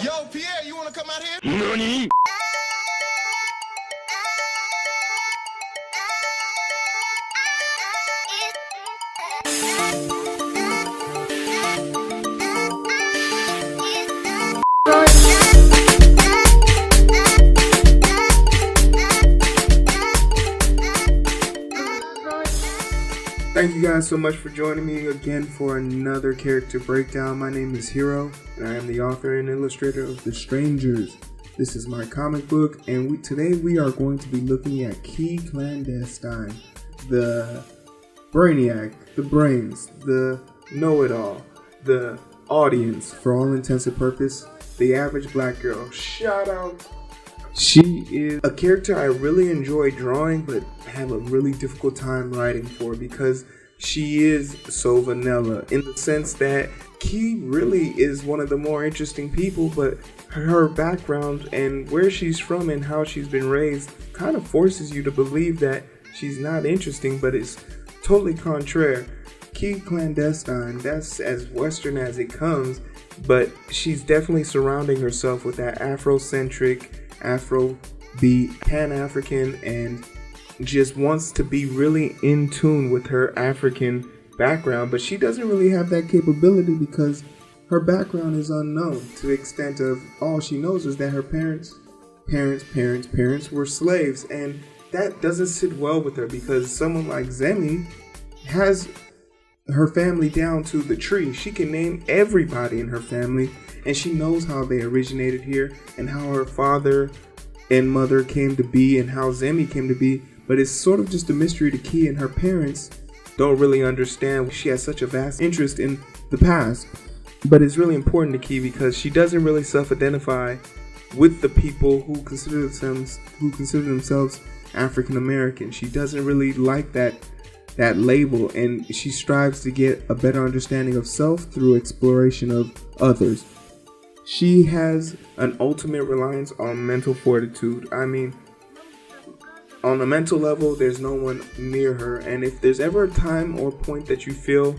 Yo, Pierre, you wanna come out here? NANI?! Thank you guys so much for joining me again for another character breakdown. My name is Hero, and I am the author and illustrator of The Strangers. This is my comic book, and today we are going to be looking at Key Clandestine, the brainiac, the brains, the know-it-all, the audience, for all intents and purposes, the average black girl. Shout out! She is a character I really enjoy drawing, but have a really difficult time writing for because she is so vanilla in the sense that Key really is one of the more interesting people, but her background and where she's from and how she's been raised kind of forces you to believe that she's not interesting, but it's totally contrary. Key Clandestine, that's as Western as it comes, but she's definitely surrounding herself with that Afrocentric, Afrobeat, Pan-African, and just wants to be really in tune with her African background, but she doesn't really have that capability because her background is unknown to the extent of all she knows is that her parents were slaves, and that doesn't sit well with her because someone like Zemi has her family down to the tree. She can name everybody in her family, and she knows how they originated here and how her father and mother came to be and how Zemi came to be, but it's sort of just a mystery to Key, and her parents don't really understand. She has such a vast interest in the past, but it's really important to Key because she doesn't really self-identify with the people who consider themselves African American. She doesn't really like that label, and she strives to get a better understanding of self through exploration of others. She has an ultimate reliance on mental fortitude. I mean, on a mental level, there's no one near her, and if there's ever a time or point that you feel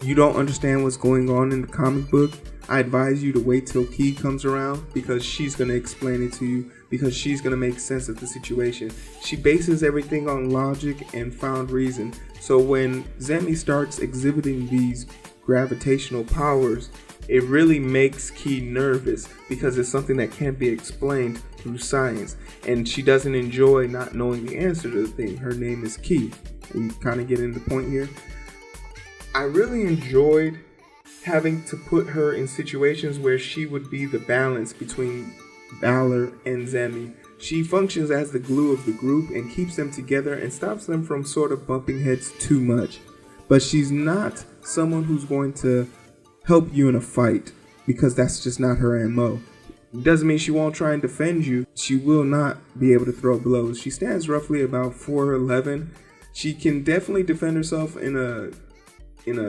you don't understand what's going on in the comic book, I advise you to wait till Key comes around because she's going to explain it to you, because she's going to make sense of the situation. She bases everything on logic and found reason. So when Zemi starts exhibiting these gravitational powers, it really makes Key nervous because it's something that can't be explained through science, and she doesn't enjoy not knowing the answer to the thing. Her name is Key. You kind of get in the point here. I really enjoyed having to put her in situations where she would be the balance between Valor and Zemi. She functions as the glue of the group and keeps them together and stops them from sort of bumping heads too much. But she's not someone who's going to help you in a fight because that's just not her MO. Doesn't mean she won't try and defend you. She will not be able to throw blows. She stands roughly about 4'11". She can definitely defend herself in a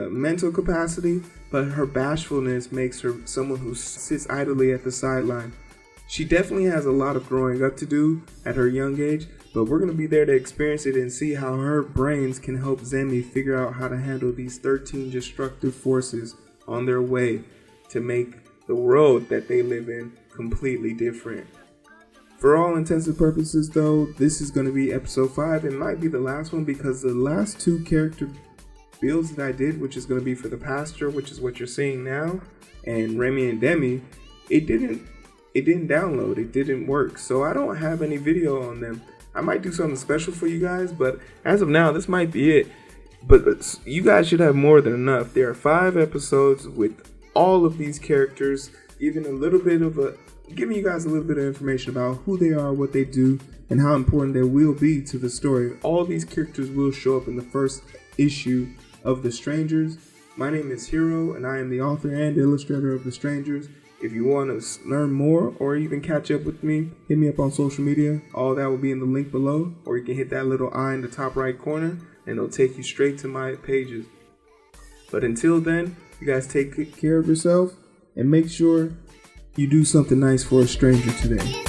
mental capacity, but her bashfulness makes her someone who sits idly at the sideline. She definitely has a lot of growing up to do at her young age, but we're going to be there to experience it and see how her brains can help Zemi figure out how to handle these 13 destructive forces on their way to make the world that they live in completely different. For all intents and purposes though, this is going to be episode 5. It might be the last one because the last 2 character builds that I did, which is going to be for the pastor, which is what you're seeing now, and Remy and Demi, it didn't download, it didn't work, so I don't have any video on them. I might do something special for you guys, but as of now, this might be it. But you guys should have more than enough. There are 5 episodes with all of these characters, giving you guys a little bit of information about who they are, what they do, and how important they will be to the story. All these characters will show up in the first issue of The Strangers. My name is Hero, and I am the author and illustrator of The Strangers. If you want to learn more or even catch up with me, hit me up on social media. All that will be in the link below, or you can hit that little eye in the top right corner, and it'll take you straight to my pages. But until then, you guys take care of yourself, and make sure you do something nice for a stranger today.